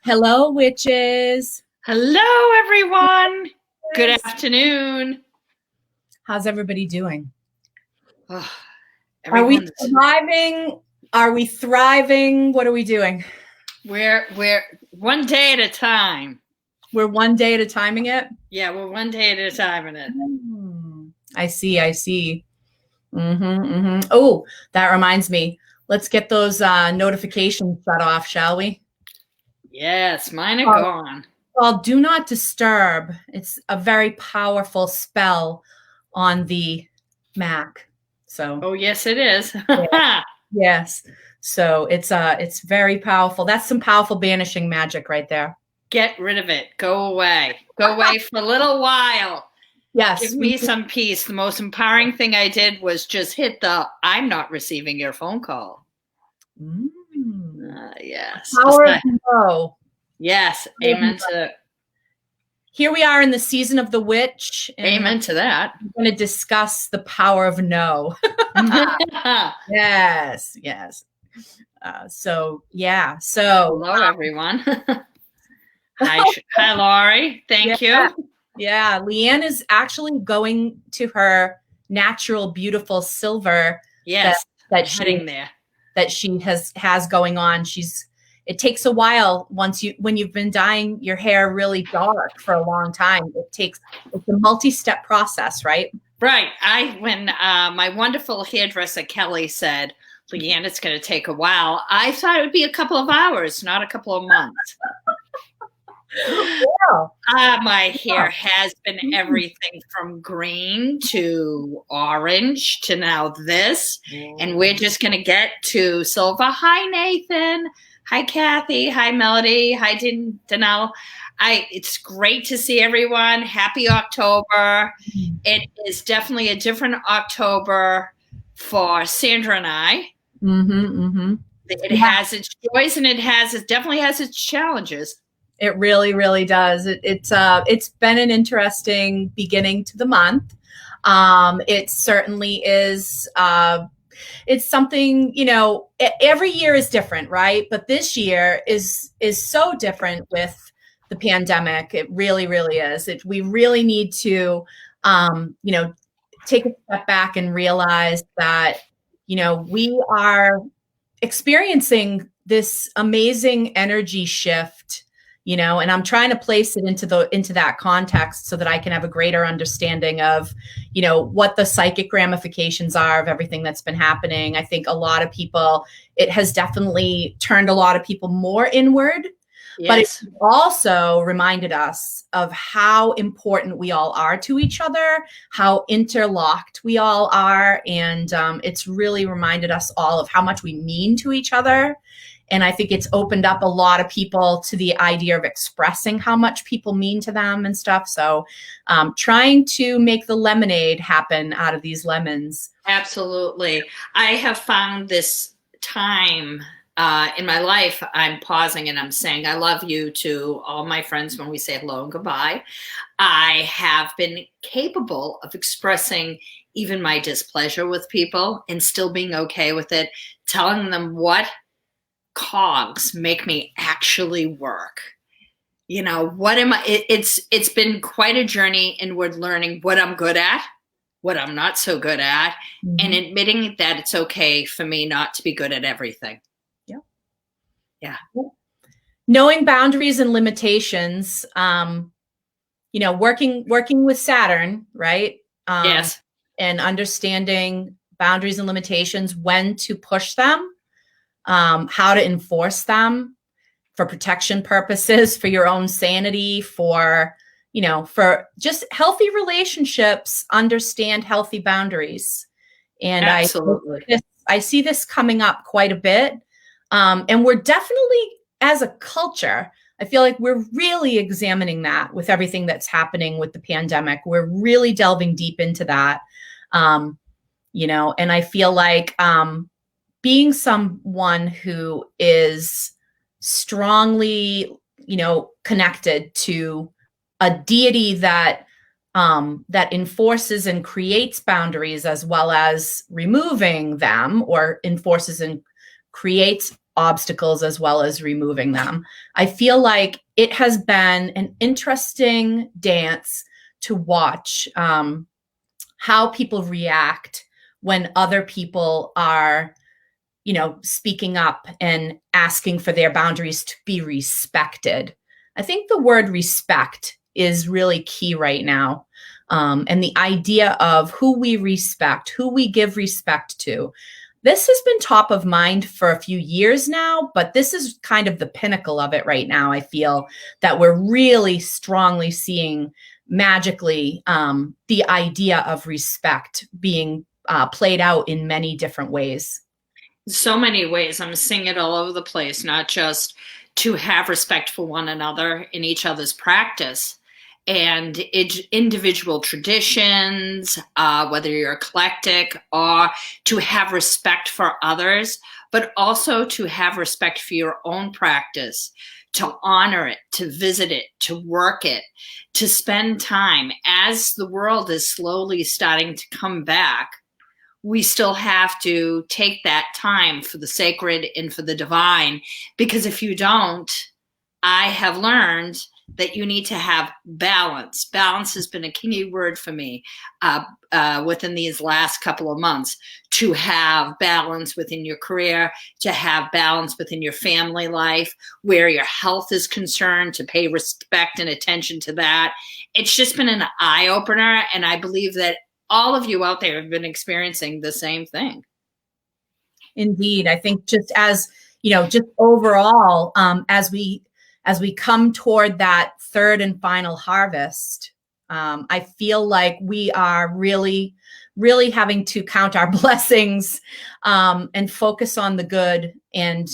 Hello, witches. Hello, everyone. Good afternoon. How's everybody doing? Oh, Are we surviving? Are we thriving? What are we doing? We're one day at a time. We're one day at a timing it? Yeah, we're one day at a time in it. I see. Oh, that reminds me. Let's get those notifications shut off, shall we? Yes, mine are gone. Well, do not disturb. It's a very powerful spell on the Mac. So. Oh, yes, it is. Yes. So it's very powerful. That's some powerful banishing magic right there. Get rid of it. Go away. Go away for a little while. Yes. Give me some peace. The most empowering thing I did was just hit the I'm not receiving your phone call. Yes. Power of no. Yes. Amen to that. Here we are in the season of the witch. Amen to that. We're going to discuss the power of no. Yes. So hello, everyone. Hi, Laurie. Thank you. Yeah, Leanne is actually going to her natural, beautiful silver. Yes, that she has going on. It takes a while when you've been dyeing your hair really dark for a long time. It's a multi-step process, right? Right. When my wonderful hairdresser Kelly said, Leanne, it's going to take a while, I thought it would be a couple of hours, not a couple of months. My hair has been everything from green to orange to now this, and we're just going to get to silver. Hi, Nathan. Hi, Kathy. Hi, Melody. Hi, Danelle. It's great to see everyone. Happy October. It is definitely a different October for Sandra and I. It has its joys and it definitely has its challenges. It really, really does. It's been an interesting beginning to the month. It certainly is. It's something, every year is different, right? But this year is so different with the pandemic. It really, really is. We really need to, take a step back and realize that, we are experiencing this amazing energy shift, and I'm trying to place it into that context so that I can have a greater understanding of, what the psychic ramifications are of everything that's been happening. I think a lot of people, it has definitely turned a lot of people more inward, but it's also reminded us of how important we all are to each other, how interlocked we all are. And it's really reminded us all of how much we mean to each other. And I think it's opened up a lot of people to the idea of expressing how much people mean to them and stuff. So trying to make the lemonade happen out of these lemons. Absolutely. I have found this time in my life, I'm pausing and I'm saying, I love you to all my friends when we say hello and goodbye. I have been capable of expressing even my displeasure with people and still being okay with it, telling them what cogs make me actually work. What am I? It's been quite a journey inward learning what I'm good at, what I'm not so good at, and admitting that it's okay for me not to be good at everything. Yeah. Knowing boundaries and limitations, working with Saturn, right? Yes. And understanding boundaries and limitations, when to push them, how to enforce them for protection purposes, for your own sanity, for just healthy relationships, understand healthy boundaries. And absolutely. I see this coming up quite a bit. And we're definitely, as a culture, I feel like we're really examining that with everything that's happening with the pandemic. We're really delving deep into that, and I feel like being someone who is strongly, connected to a deity that enforces and creates boundaries as well as removing them, or enforces and creates obstacles as well as removing them. I feel like it has been an interesting dance to watch how people react when other people are, speaking up and asking for their boundaries to be respected. I think the word respect is really key right now. And the idea of who we respect, who we give respect to. This has been top of mind for a few years now, but this is kind of the pinnacle of it right now. I feel that we're really strongly seeing magically the idea of respect being played out in many different ways. So many ways. I'm seeing it all over the place, not just to have respect for one another in each other's practice and individual traditions, whether you're eclectic, or to have respect for others, but also to have respect for your own practice, to honor it, to visit it, to work it, to spend time. As the world is slowly starting to come back, we still have to take that time for the sacred and for the divine, because if you don't, I have learned that you need to have balance. Balance has been a key word for me within these last couple of months. To have balance within your career, to have balance within your family life, where your health is concerned, to pay respect and attention to that. It's just been an eye-opener, and I believe that all of you out there have been experiencing the same thing. Indeed. I think just as, just overall, as we come toward that third and final harvest, I feel like we are really, really having to count our blessings and focus on the good and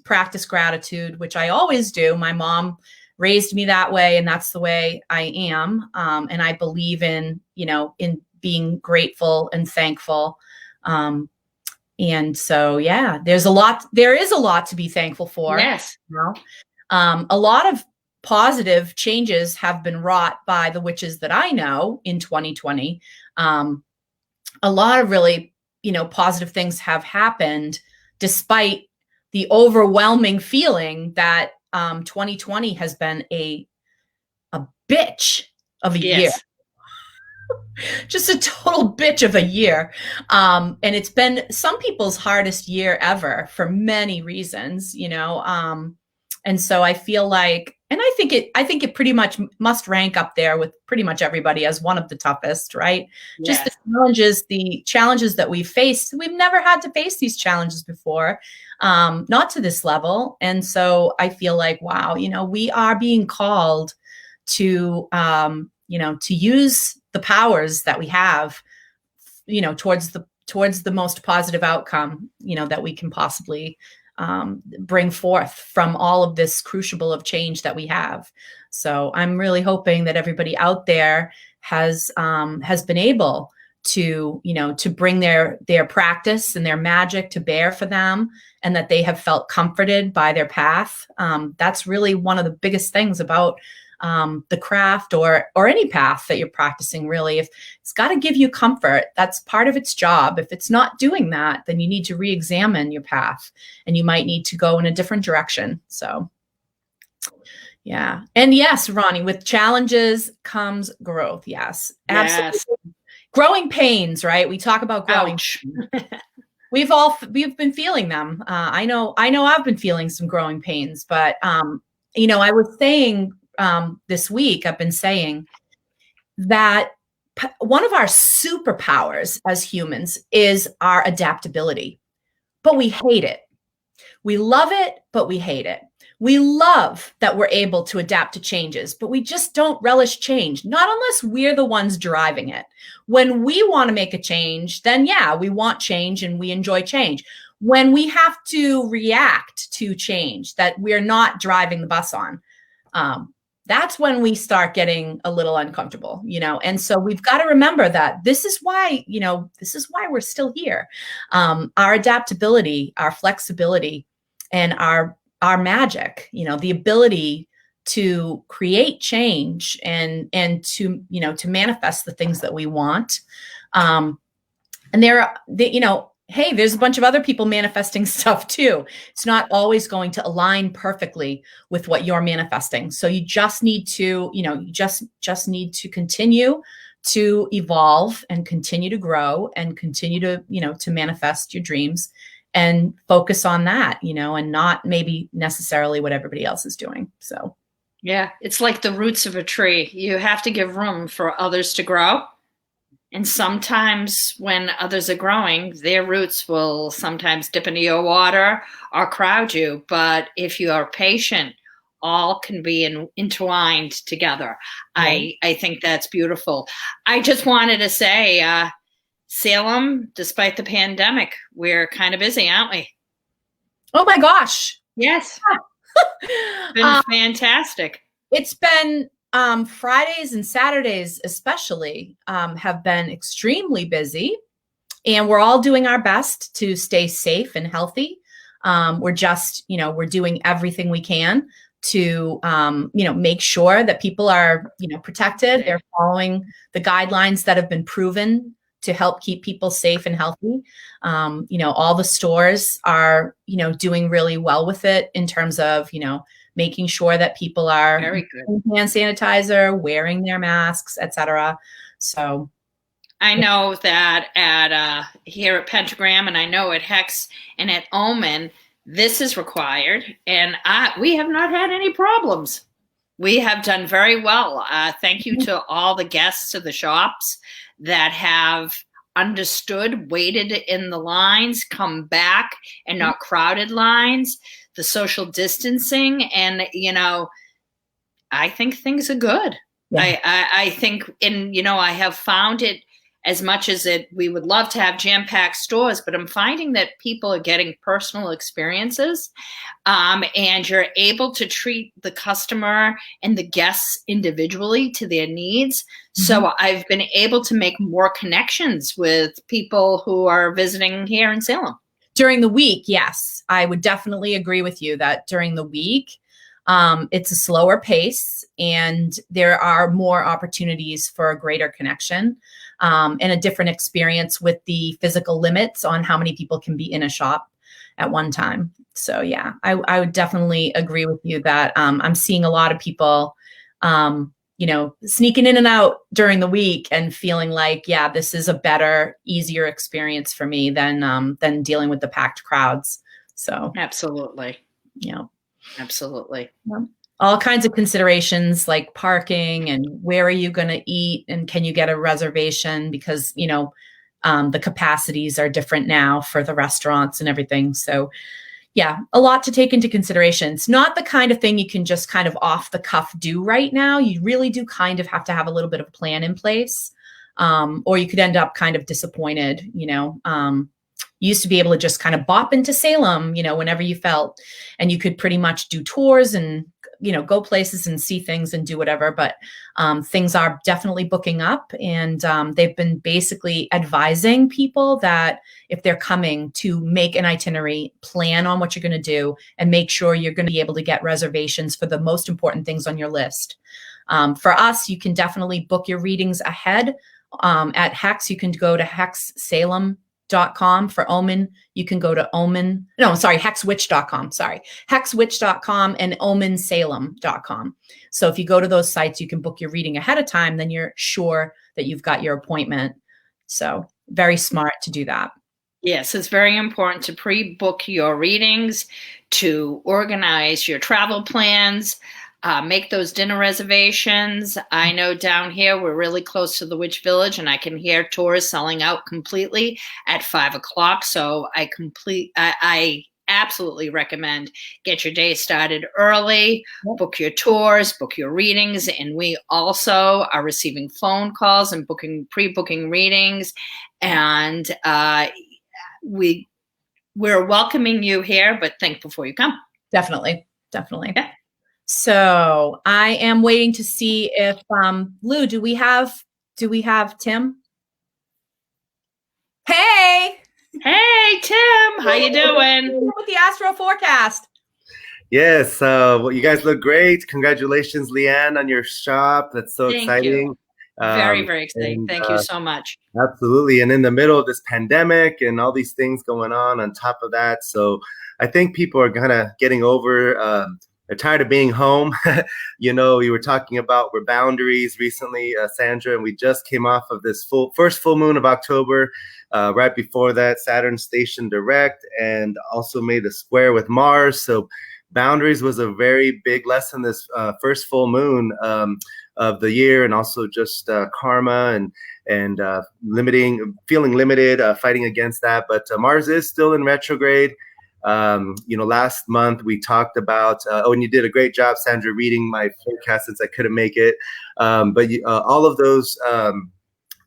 practice gratitude, which I always do. My mom raised me that way, and that's the way I am. And I believe in being grateful and thankful. And so, yeah, there is a lot to be thankful for. Yes. A lot of positive changes have been wrought by the witches that I know in 2020. A lot of really, positive things have happened despite the overwhelming feeling that 2020 has been a bitch of a year. Just a total bitch of a year. And it's been some people's hardest year ever for many reasons, and so I feel like, and I think it pretty much must rank up there with pretty much everybody as one of the toughest, right? Yes. Just the challenges that we've faced. We've never had to face these challenges before, not to this level. And so I feel like, wow, we are being called to, to use the powers that we have, towards the most positive outcome, that we can possibly bring forth from all of this crucible of change that we have. So I'm really hoping that everybody out there has been able to, to bring their practice and their magic to bear for them, and that they have felt comforted by their path. That's really one of the biggest things about the craft or any path that you're practicing. Really, if it's got to give you comfort, that's part of its job. If it's not doing that, then you need to re-examine your path, and you might need to go in a different direction. So yeah. And yes, Ronnie, with challenges comes growth. Yes, absolutely. Yes. Growing pains, right? We talk about growing pains. We've been feeling them. I know I've been feeling some growing pains, but I was saying this week, I've been saying that one of our superpowers as humans is our adaptability, but we hate it. We love it, but we hate it. We love that we're able to adapt to changes, but we just don't relish change, not unless we're the ones driving it. When we want to make a change, then yeah, we want change and we enjoy change. When we have to react to change that we're not driving the bus on, that's when we start getting a little uncomfortable, and so we've got to remember that this is why we're still here. Our adaptability, our flexibility, and our magic, the ability to create change and to manifest the things that we want. And hey, there's a bunch of other people manifesting stuff too. It's not always going to align perfectly with what you're manifesting. So you just need to, you just need to continue to evolve and continue to grow and continue to, to manifest your dreams and focus on that, and not maybe necessarily what everybody else is doing. So yeah, it's like the roots of a tree. You have to give room for others to grow. And sometimes when others are growing, their roots will sometimes dip into your water or crowd you. But if you are patient, all can be intertwined together. right. I think that's beautiful. I just wanted to say, Salem, despite the pandemic, we're kind of busy, aren't we? Oh my gosh. Yes. Been fantastic. It's been Fridays and Saturdays, especially, have been extremely busy, and we're all doing our best to stay safe and healthy. We're just, we're doing everything we can to, make sure that people are, protected. They're following the guidelines that have been proven to help keep people safe and healthy. All the stores are, doing really well with it in terms of, making sure that people are using hand sanitizer, wearing their masks, etc. So I know that at here at Pentagram, and I know at Hex and at Omen, this is required, and we have not had any problems. We have done very well. Thank you to all the guests of the shops that have understood, waited in the lines, come back, and not crowded lines, the social distancing, and I think things are good. Yeah. I think, and I have found it, as much as we would love to have jam-packed stores, but I'm finding that people are getting personal experiences, and you're able to treat the customer and the guests individually to their needs. Mm-hmm. So I've been able to make more connections with people who are visiting here in Salem. During the week, yes, I would definitely agree with you that during the week, it's a slower pace and there are more opportunities for a greater connection. And a different experience with the physical limits on how many people can be in a shop at one time. So yeah, I would definitely agree with you that I'm seeing a lot of people, sneaking in and out during the week and feeling like, yeah, this is a better, easier experience for me than dealing with the packed crowds. So absolutely, absolutely. Yeah. All kinds of considerations like parking and where are you going to eat and can you get a reservation because, the capacities are different now for the restaurants and everything. So yeah, a lot to take into consideration. It's not the kind of thing you can just kind of off the cuff do right now. You really do kind of have to have a little bit of a plan in place, or you could end up kind of disappointed, You used to be able to just kind of bop into Salem, whenever you felt, and you could pretty much do tours and, go places and see things and do whatever. But things are definitely booking up, and they've been basically advising people that if they're coming to make an itinerary, plan on what you're going to do, and make sure you're going to be able to get reservations for the most important things on your list. For us, you can definitely book your readings ahead. At Hex, you can go to hexsalem.com. For Omen, you can go to hexwitch.com, hexwitch.com and omensalem.com. So if you go to those sites, you can book your reading ahead of time, then you're sure that you've got your appointment. So very smart to do that. Yes, it's very important to pre-book your readings, to organize your travel plans, make those dinner reservations. I know down here we're really close to the Witch Village, and I can hear tours selling out completely at 5:00. So I absolutely recommend get your day started early, book your tours, book your readings, and we also are receiving phone calls and pre-booking readings, and we're welcoming you here, but think before you come. Definitely. Yeah. So I am waiting to see if Lou, do we have Tim? Hey Tim, how you doing? With the Astro forecast. Yes, well, you guys look great. Congratulations, Leanne, on your shop. That's so exciting. Very, very exciting. And Thank you so much. absolutely. And in the middle of this pandemic and all these things going on top of that. So I think people are kind of getting over, they're tired of being home. We were talking about our boundaries recently, Sandra, and we just came off of this first full moon of October. Right before that, Saturn stationed direct and also made a square with Mars. So boundaries was a very big lesson this first full moon of the year, and also just karma and feeling limited, fighting against that. But Mars is still in retrograde. Last month we talked about, and you did a great job, Sandra, reading my forecast since I couldn't make it. But all of those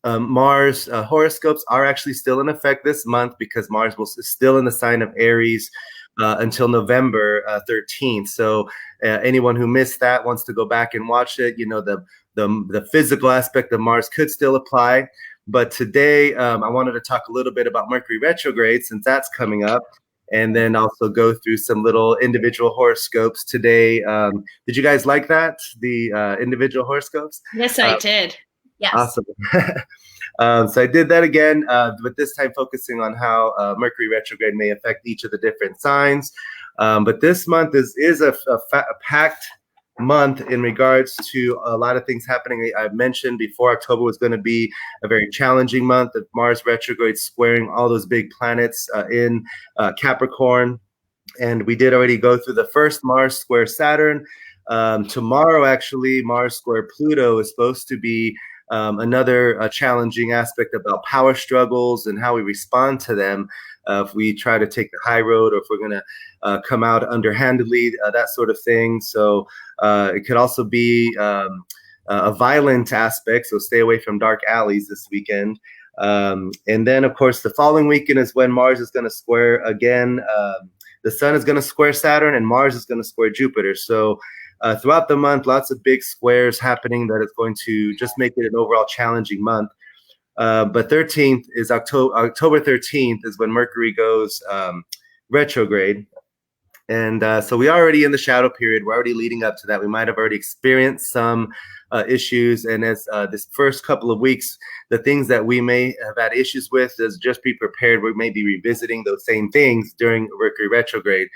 Mars horoscopes are actually still in effect this month, because Mars is still in the sign of Aries until November 13th. So anyone who missed that, wants to go back and watch it, the physical aspect of Mars could still apply. But today I wanted to talk a little bit about Mercury retrograde, since that's coming up, and then also go through some little individual horoscopes today. Did you guys like that, the individual horoscopes? Yes, I did. Yes. Awesome. So I did that again, but this time focusing on how Mercury retrograde may affect each of the different signs. But this month is a packed month in regards to a lot of things happening. I mentioned before, October was going to be a very challenging month of Mars retrograde squaring all those big planets in Capricorn. And we did already go through the first Mars square Saturn. Tomorrow, actually, Mars square Pluto is supposed to be another challenging aspect about power struggles and how we respond to them. If we try to take the high road, or if we're going to come out underhandedly, that sort of thing. So it could also be a violent aspect. So stay away from dark alleys this weekend. And then, of course, the following weekend is when Mars is going to square again. The Sun is going to square Saturn, and Mars is going to square Jupiter. So throughout the month, lots of big squares happening that is going to just make it an overall challenging month. But 13th is October 13th is when Mercury goes retrograde. And so we're already in the shadow period. We're already leading up to that. We might have already experienced some issues. And as this first couple of weeks, the things that we may have had issues with, is just be prepared. We may be revisiting those same things during Mercury retrograde.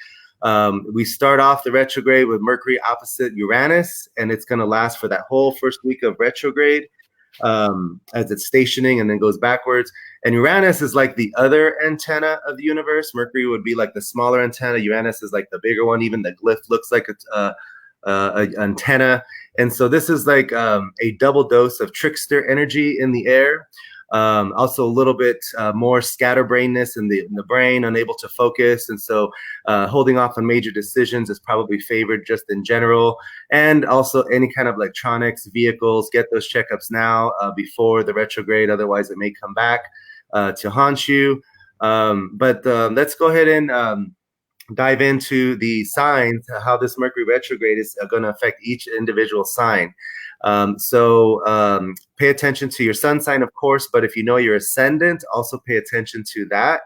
We start off the retrograde with Mercury opposite Uranus, and it's going to last for that whole first week of retrograde as it's stationing, and then goes backwards. And Uranus is like the other antenna of the universe. Mercury would be like the smaller antenna. Uranus is like the bigger one. Even the glyph looks like an antenna. And so this is like a double dose of trickster energy in the air. Also a little bit more scatterbrainness in the brain, unable to focus. And so holding off on major decisions is probably favored just in general. And also any kind of electronics, vehicles, get those checkups now before the retrograde. Otherwise, it may come back to haunt you. But let's go ahead and dive into the signs, how this Mercury retrograde is going to affect each individual sign. So pay attention to your sun sign, of course, but if you know your ascendant, also pay attention to that.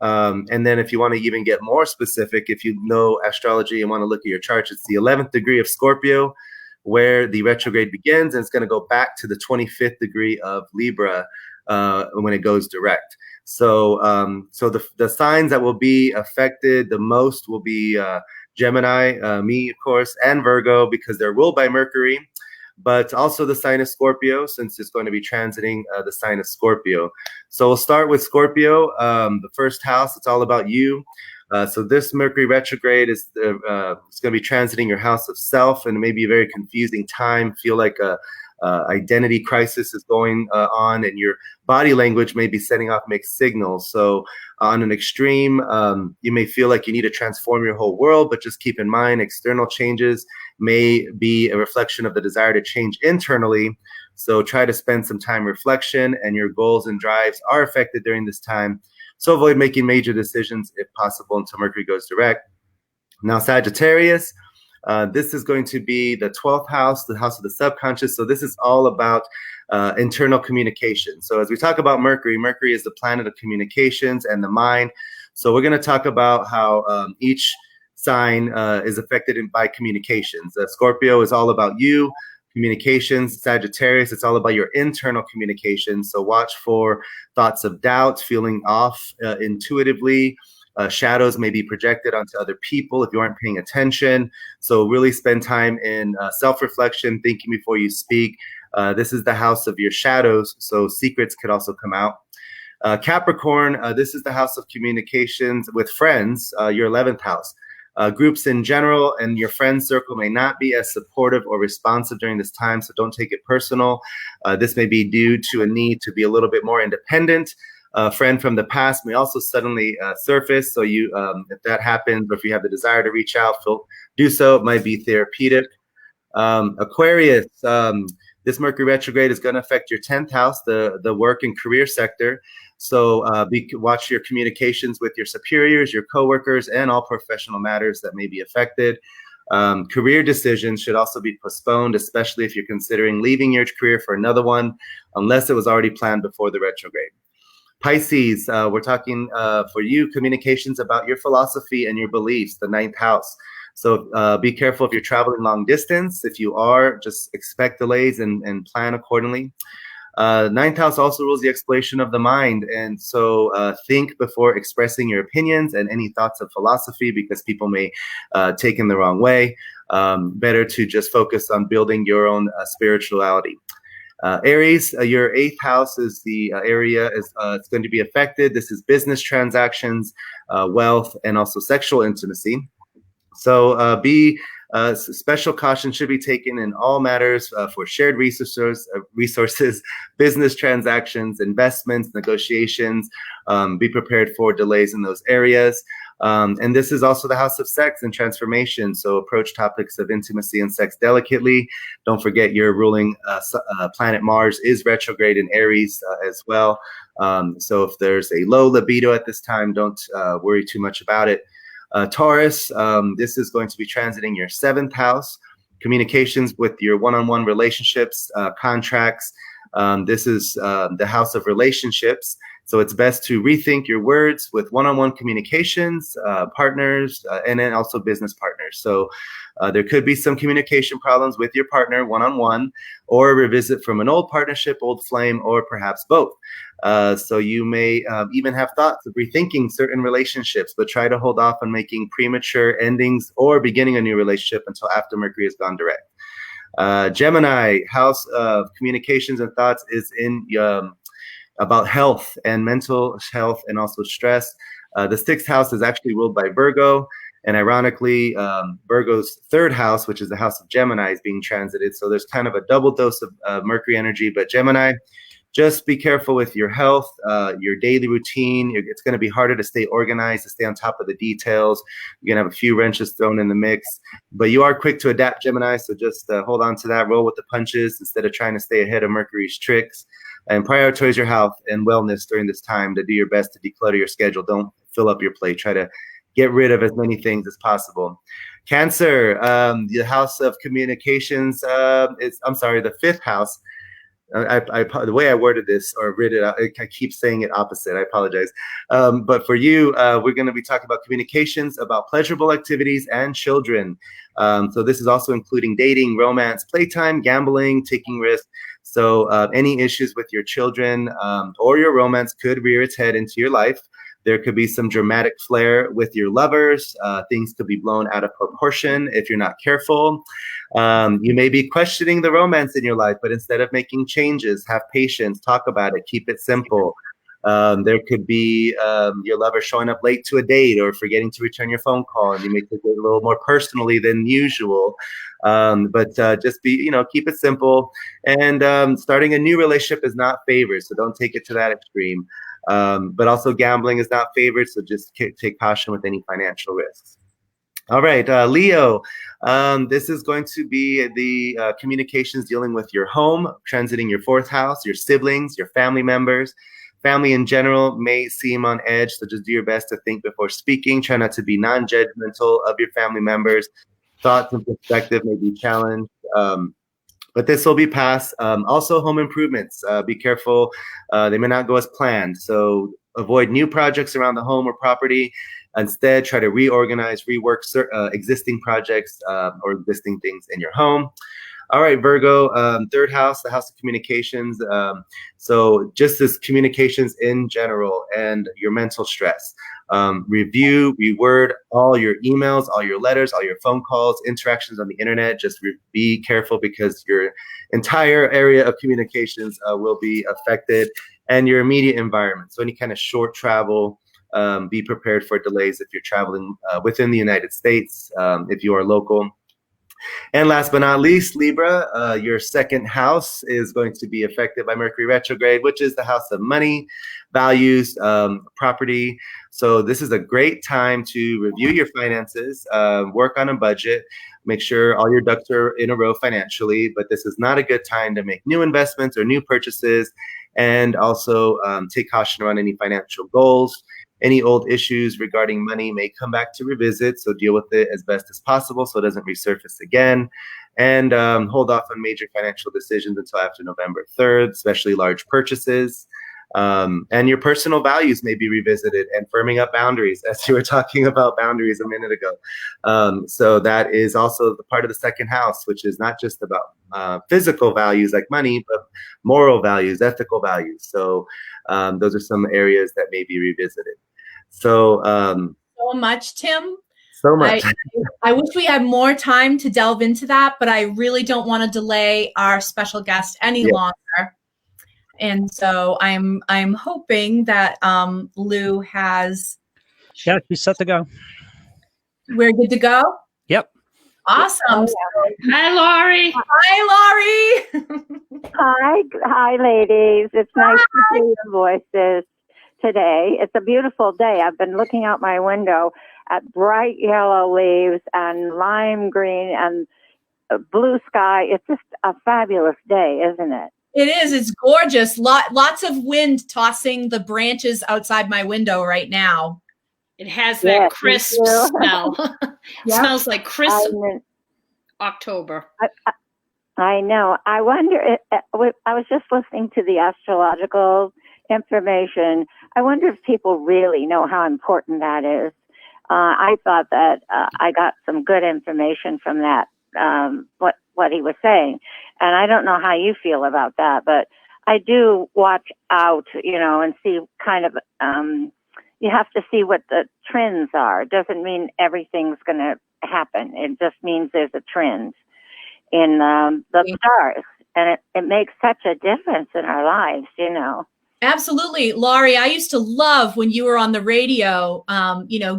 And then if you want to even get more specific, if you know astrology and want to look at your charts, it's the 11th degree of Scorpio where the retrograde begins, and it's going to go back to the 25th degree of Libra when it goes direct. So the signs that will be affected the most will be Gemini, me, of course, and Virgo, because they're ruled by Mercury, but also the sign of Scorpio, since it's going to be transiting the sign of Scorpio. So we'll start with Scorpio, the first house. It's all about you. So this Mercury retrograde is it's going to be transiting your house of self, and it may be a very confusing time. Feel like a identity crisis is going on, and your body language may be setting off mixed signals. So on an extreme, you may feel like you need to transform your whole world, but just keep in mind external changes may be a reflection of the desire to change internally. So try to spend some time reflection, and your goals and drives are affected during this time. So avoid making major decisions if possible until Mercury goes direct. Now, Sagittarius, this is going to be the 12th house, the house of the subconscious. So this is all about internal communication. So as we talk about Mercury, Mercury is the planet of communications and the mind. So we're going to talk about how each sign is affected by communications. Scorpio is all about you. Communications, Sagittarius, it's all about your internal communication. So watch for thoughts of doubt, feeling off intuitively. Shadows may be projected onto other people if you aren't paying attention. So really spend time in self-reflection, thinking before you speak. This is the house of your shadows, so secrets could also come out. Capricorn, this is the house of communications with friends, your 11th house. Groups in general and your friend circle may not be as supportive or responsive during this time, so don't take it personal. This may be due to a need to be a little bit more independent. A friend from the past may also suddenly surface, so you, if that happens, or if you have the desire to reach out, do so. It might be therapeutic. Aquarius, this Mercury retrograde is going to affect your 10th house, the work and career sector. So watch your communications with your superiors, your coworkers, and all professional matters that may be affected. Career decisions should also be postponed, especially if you're considering leaving your career for another one, unless it was already planned before the retrograde. Pisces, we're talking for you, communications about your philosophy and your beliefs, the 9th house. So be careful if you're traveling long distance. If you are, just expect delays and plan accordingly. 9th house also rules the exploration of the mind. And so think before expressing your opinions and any thoughts of philosophy, because people may take in the wrong way. Better to just focus on building your own spirituality. Aries, your 8th house is the area it's going to be affected. This is business transactions, wealth, and also sexual intimacy. So special caution should be taken in all matters for shared resources, business transactions, investments, negotiations. Be prepared for delays in those areas. And this is also the house of sex and transformation. So approach topics of intimacy and sex delicately. Don't forget your ruling planet Mars is retrograde in Aries as well. So if there's a low libido at this time, don't worry too much about it. Taurus, this is going to be transiting your 7th house, communications with your one-on-one relationships, contracts. This is the house of relationships. So it's best to rethink your words with one-on-one communications, partners, and then also business partners. So there could be some communication problems with your partner one-on-one, or a revisit from an old partnership, old flame, or perhaps both. So you may even have thoughts of rethinking certain relationships, but try to hold off on making premature endings or beginning a new relationship until after Mercury has gone direct. Gemini, house of communications and thoughts, is in about health and mental health and also stress. The 6th house is actually ruled by Virgo. And ironically, Virgo's 3rd house, which is the house of Gemini, is being transited. So there's kind of a double dose of Mercury energy. But Gemini, just be careful with your health, your daily routine. It's going to be harder to stay organized, to stay on top of the details. You're going to have a few wrenches thrown in the mix. But you are quick to adapt, Gemini. So just hold on to that, roll with the punches instead of trying to stay ahead of Mercury's tricks. And prioritize your health and wellness during this time to do your best to declutter your schedule. Don't fill up your plate. Try to get rid of as many things as possible. Cancer, the house of communications, the 5th house. The way I worded this or read it out, I keep saying it opposite. I apologize. But for you, we're going to be talking about communications, about pleasurable activities, and children. So this is also including dating, romance, playtime, gambling, taking risks. So any issues with your children or your romance could rear its head into your life. There could be some dramatic flair with your lovers. Things could be blown out of proportion if you're not careful. You may be questioning the romance in your life, but instead of making changes, have patience, talk about it, keep it simple. There could be your lover showing up late to a date or forgetting to return your phone call, and you may take it a little more personally than usual. But just keep it simple. And starting a new relationship is not favored, so don't take it to that extreme. But also gambling is not favored, so just take caution with any financial risks. All right, Leo, this is going to be the communications dealing with your home, transiting your 4th house, your siblings, your family members. Family in general may seem on edge, so just do your best to think before speaking. Try not to be non-judgmental of your family members. Thoughts and perspective may be challenged, but this will be passed. Also, home improvements. Be careful. They may not go as planned, so avoid new projects around the home or property. Instead, try to reorganize, rework existing projects or existing things in your home. All right, Virgo, third house, the house of communications. So just this communications in general and your mental stress. Review, reword all your emails, all your letters, all your phone calls, interactions on the internet. Just be careful because your entire area of communications will be affected, and your immediate environment. So any kind of short travel, be prepared for delays if you're traveling within the United States, if you are local. And last but not least, Libra, your second house is going to be affected by Mercury retrograde, which is the house of money, values, property. So this is a great time to review your finances, work on a budget, make sure all your ducks are in a row financially, but this is not a good time to make new investments or new purchases. And also take caution around any financial goals. Any old issues regarding money may come back to revisit, so deal with it as best as possible so it doesn't resurface again. And hold off on major financial decisions until after November 3rd, especially large purchases. And your personal values may be revisited and firming up boundaries, as you were talking about boundaries a minute ago. So that is also the part of the second house, which is not just about physical values like money, but moral values, ethical values. So those are some areas that may be revisited. So much, Tim. So much. I wish we had more time to delve into that, but I really don't want to delay our special guest any longer. And so I'm hoping that Lou has. Yeah, she's set to go. We're good to go? Yep. Awesome. Hi, Laurie. Hi, Laurie. Hi, ladies. It's nice to hear your voices today. It's a beautiful day. I've been looking out my window at bright yellow leaves and lime green and blue sky. It's just a fabulous day, isn't it? It is. It's gorgeous. Lots of wind tossing the branches outside my window right now. It has that crisp smell. It smells like crisp October. I know. I wonder, I was just listening to the astrological information. I wonder if people really know how important that is. I thought that I got some good information from that, what he was saying. And I don't know how you feel about that, but I do watch out, and see kind of, you have to see what the trends are. It doesn't mean everything's going to happen. It just means there's a trend in the stars. And it makes such a difference in our lives, Absolutely. Laurie, I used to love when you were on the radio,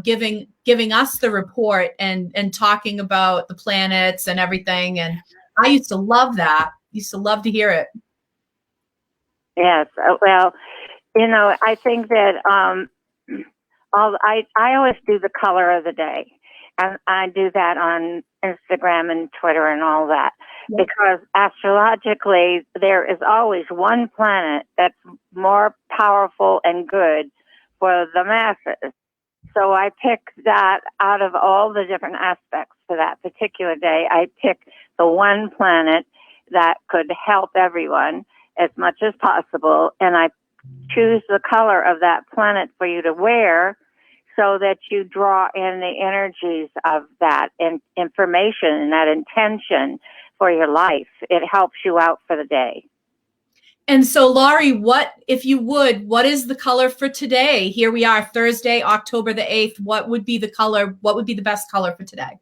giving us the report and talking about the planets and everything. And I used to love that. Used to love to hear it. Yes. Well, I think that I always do the color of the day. And I do that on Instagram and Twitter and all that. Because astrologically, there is always one planet that's more powerful and good for the masses. So I pick that out of all the different aspects for that particular day. I pick the one planet that could help everyone as much as possible. And I choose the color of that planet for you to wear so that you draw in the energies of that information and that intention for your life. It helps you out for the day. And so, Laurie, what is the color for today? Here we are, Thursday, October the 8th. What would be the color? What would be the best color for today?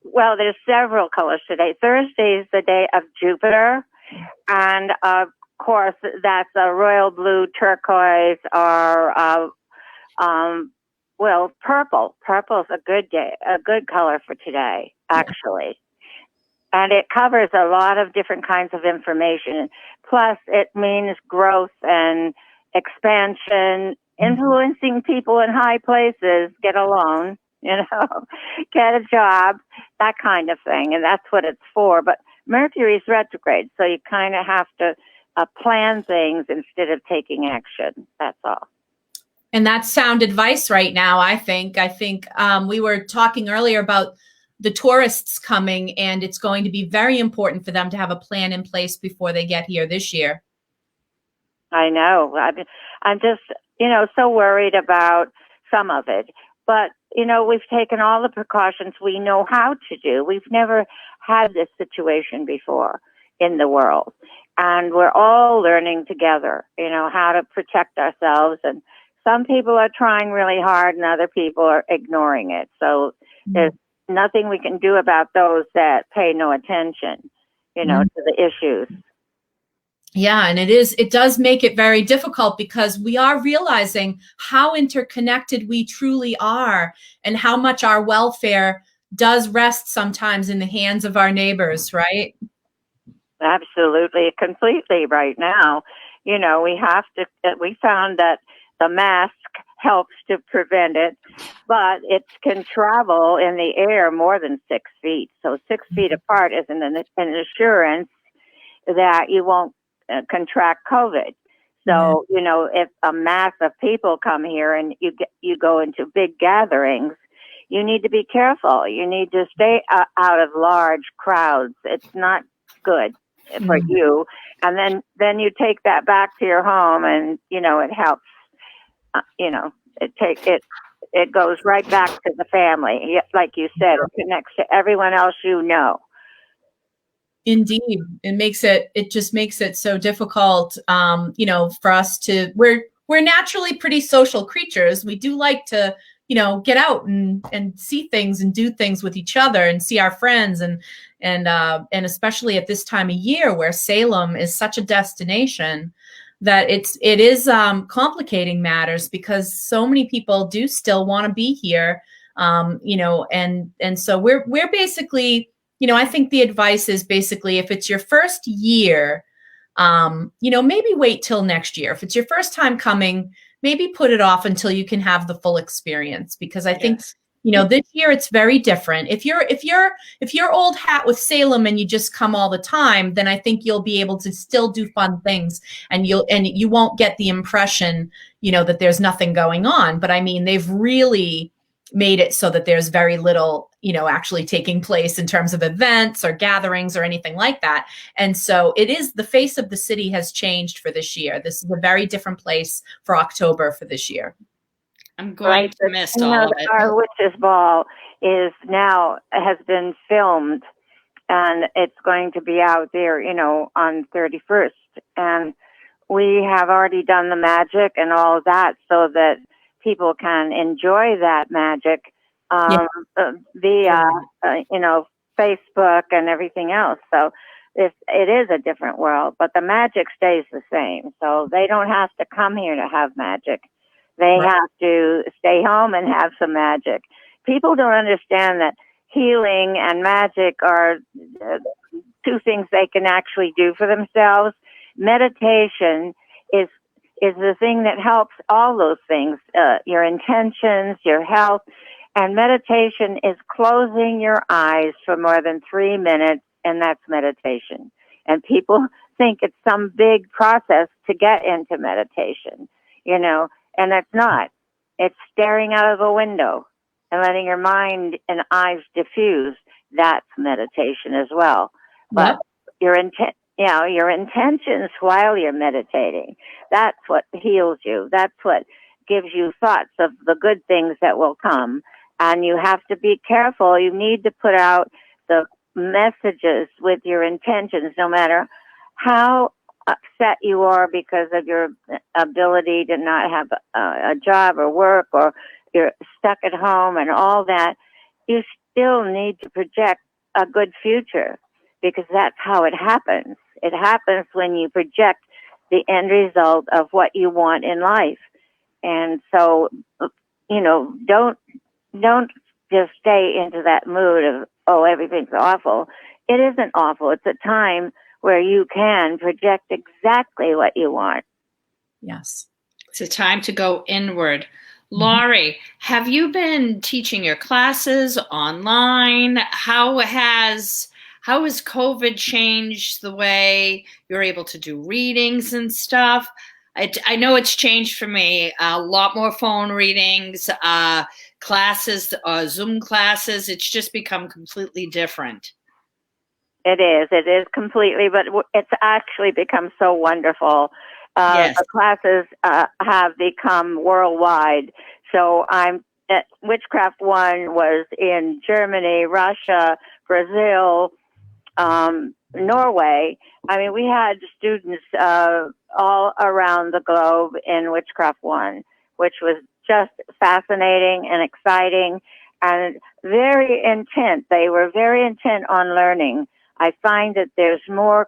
Well, there's several colors today. Thursday is the day of Jupiter. And of course, that's a royal blue, turquoise, or purple. Purple's a good color for today, actually. And it covers a lot of different kinds of information. Plus, it means growth and expansion, influencing people in high places, get a loan, get a job, that kind of thing. And that's what it's for. But Mercury's retrograde, so you kind of have to plan things instead of taking action. That's all. And that's sound advice right now, I think. We were talking earlier about the tourists coming, and it's going to be very important for them to have a plan in place before they get here this year. I know. I'm just, so worried about some of it. But, we've taken all the precautions we know how to do. We've never had this situation before in the world. And we're all learning together, how to protect ourselves. And some people are trying really hard and other people are ignoring it. So there's nothing we can do about those that pay no attention, to the issues. Yeah, and it does make it very difficult because we are realizing how interconnected we truly are and how much our welfare does rest sometimes in the hands of our neighbors, right? Absolutely, completely right now. We found that the mask helps to prevent it, but it can travel in the air more than 6 feet. So 6 feet apart isn't an assurance that you won't contract COVID. So, if a mass of people come here and you go into big gatherings, you need to be careful. You need to stay out of large crowds. It's not good for you. And then you take that back to your home and, it helps, it goes right back to the family. Like you said, it connects to everyone else you know. Indeed. It just makes it so difficult, for us we're naturally pretty social creatures. We do like to, get out and see things and do things with each other and see our friends and especially at this time of year where Salem is such a destination that it is complicating matters because so many people do still want to be here. And so we're basically, I think the advice is basically if it's your first year, maybe wait till next year. If it's your first time coming, maybe put it off until you can have the full experience, because I think, this year it's very different. If you're old hat with Salem and you just come all the time, then I think you'll be able to still do fun things and you won't get the impression, that there's nothing going on. But I mean, they've really made it so that there's very little, actually taking place in terms of events or gatherings or anything like that. And so the face of the city has changed for this year. This is a very different place for October for this year. I'm going to miss all of it. Our Witches Ball has been filmed and it's going to be out there, on 31st. And we have already done the magic and all of that so that people can enjoy that magic via, Facebook and everything else. So it is a different world, but the magic stays the same. So they don't have to come here to have magic. They have to stay home and have some magic. People don't understand that healing and magic are two things they can actually do for themselves. Meditation is the thing that helps all those things, your intentions, your health. And meditation is closing your eyes for more than 3 minutes, and that's meditation. And people think it's some big process to get into meditation, and it's not. It's staring out of a window and letting your mind and eyes diffuse. That's meditation as well. But your intentions while you're meditating, that's what heals you. That's what gives you thoughts of the good things that will come. And you have to be careful. You need to put out the messages with your intentions, no matter how upset you are because of your ability to not have a job or work, or you're stuck at home and all that. You still need to project a good future, because that's how it happens. It happens when you project the end result of what you want in life. And so, don't just stay into that mood of, oh, everything's awful. It isn't awful. It's a time where you can project exactly what you want. Yes. It's a time to go inward. Laurie, have you been teaching your classes online? How has COVID changed the way you're able to do readings and stuff? I know it's changed for me. A lot more phone readings, classes, Zoom classes. It's just become completely different. It is completely, but it's actually become so wonderful. Yes. The classes have become worldwide. So Witchcraft 1 was in Germany, Russia, Brazil, Norway. I mean, we had students all around the globe in Witchcraft 1, which was just fascinating and exciting and very intent. They were very intent on learning. I find that there's more,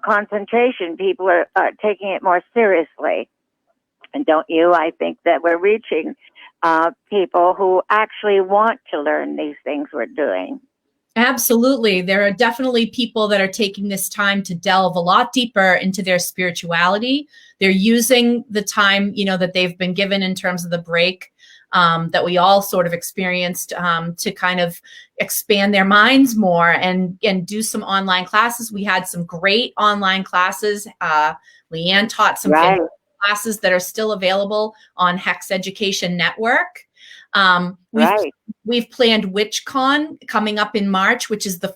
concentration. People are taking it more seriously. And don't you? I think that we're reaching people who actually want to learn these things we're doing. Absolutely. There are definitely people that are taking this time to delve a lot deeper into their spirituality. They're using the time, that they've been given in terms of the break that we all sort of experienced to kind of expand their minds more and do some online classes. We had some great online classes. Leanne taught some classes that are still available on Hex Education Network. We've planned WitchCon coming up in March, which is the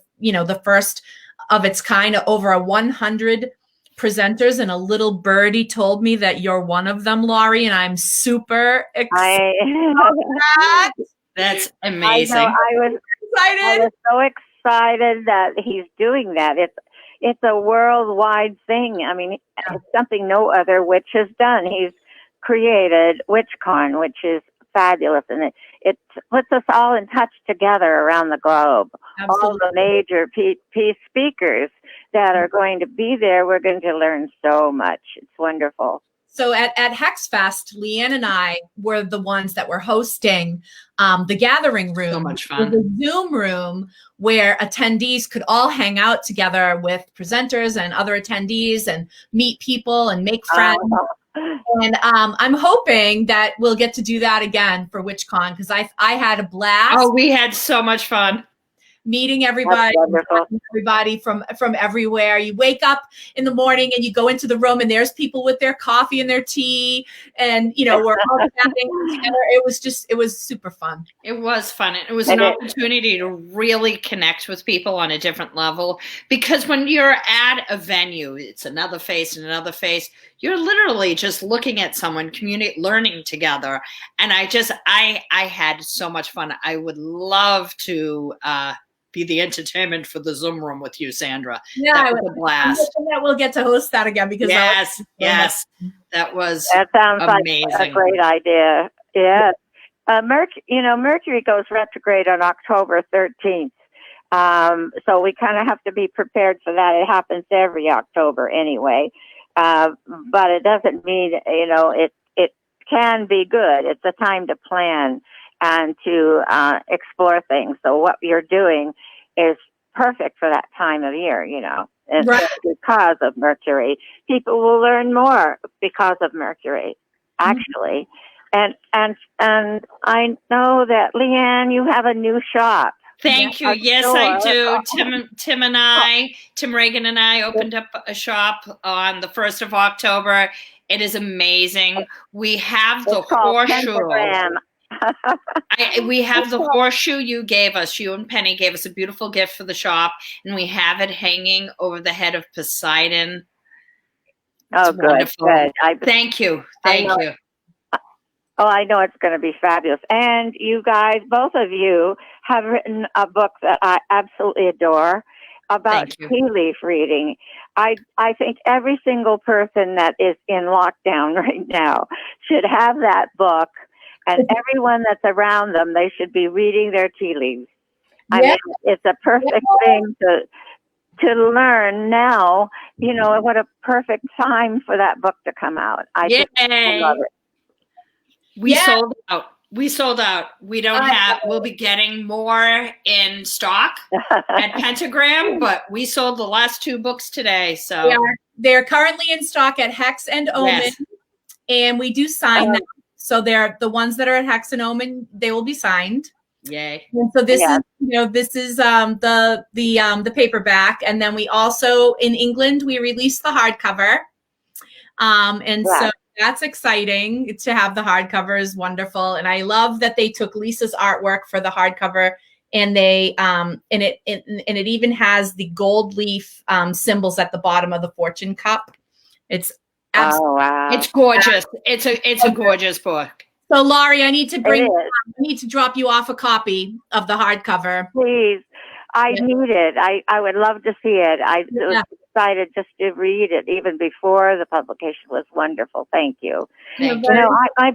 first of its kind. Over 100 presenters, and a little birdie told me that you're one of them, Laurie, and I'm super excited. That's amazing. I was so excited that he's doing that. It's a worldwide thing. I mean, it's something no other witch has done. He's created WitchCon, which is fabulous, and it puts us all in touch together around the globe. Absolutely. All the major peace speakers that are going to be there, we're going to learn so much. It's wonderful. So at HexFest, Leanne and I were the ones that were hosting the gathering room. So much fun. The Zoom room where attendees could all hang out together with presenters and other attendees and meet people and make friends. And I'm hoping that we'll get to do that again for WitchCon, because I had a blast. Oh, we had so much fun. Meeting everybody from everywhere. You wake up in the morning and you go into the room and there's people with their coffee and their tea, and we're all chatting together. It was super fun. It was fun. It was an opportunity to really connect with people on a different level, because when you're at a venue, it's another face and another face. You're literally just looking at someone, learning together. And I had so much fun. I would love to be the entertainment for the Zoom room with you, Sandra. Yeah, that was a blast. That we'll get to host that again, because yes, that sounds amazing. Like a great idea. Yes, Mercury goes retrograde on October 13th, so we kind of have to be prepared for that. It happens every October anyway, but it doesn't mean it can be good. It's a time to plan and to explore things. So what you're doing is perfect for that time of year, and because of Mercury. People will learn more because of Mercury, actually. And I know that, Leanne, you have a new shop. Thank you. Yes, I do. Tim Reagan and I opened up a shop on the 1st of October. It is amazing. We have the horseshoe. We have the horseshoe you gave us. You and Penny gave us a beautiful gift for the shop, and we have it hanging over the head of Poseidon. It's wonderful. Good. Thank you. Thank you. Oh, I know it's going to be fabulous. And you guys, both of you, have written a book that I absolutely adore about tea leaf reading. I think every single person that is in lockdown right now should have that book. And everyone that's around them, they should be reading their tea leaves. I mean, it's a perfect thing to learn now. What a perfect time for that book to come out. I love it. We sold out. We don't have, we'll be getting more in stock at Pentagram, but we sold the last 2 books today. So they're currently in stock at Hex and Omen, and we do sign them. So they're the ones that are at Hex and Omen, they will be signed. Yay. And so this is the paperback. And then we also, in England, we released the hardcover. So that's exciting to have the hardcover is wonderful. And I love that they took Lisa's artwork for the hardcover, and they it even has the gold leaf symbols at the bottom of the fortune cup. It's it's gorgeous. It's a gorgeous book. So Laurie, I need to drop you off a copy of the hardcover. Please. I need it. I would love to see it. I was Yeah. excited just to read it even before the publication was wonderful. Thank you. Thank You know, my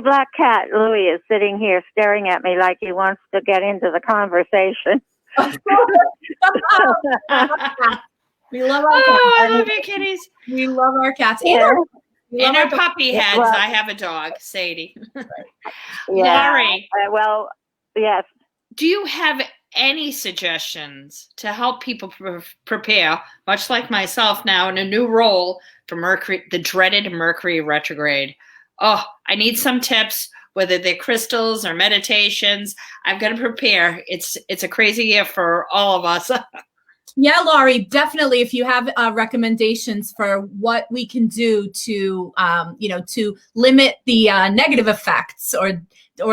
black cat Louis is sitting here staring at me like he wants to get into the conversation. We love our Oh, I cats. love you, kitties. We love our cats. Yeah. In our puppy heads, Well- I have a dog, Sadie. Yeah. Laurie, Well, yes. do you have any suggestions to help people prepare, much like myself now in a new role for Mercury, the dreaded Mercury retrograde? Oh, I need some tips, whether they're crystals or meditations. I've got to prepare. It's a crazy year for all of us. Yeah, Laurie, definitely. If you have recommendations for what we can do to, to limit the negative effects or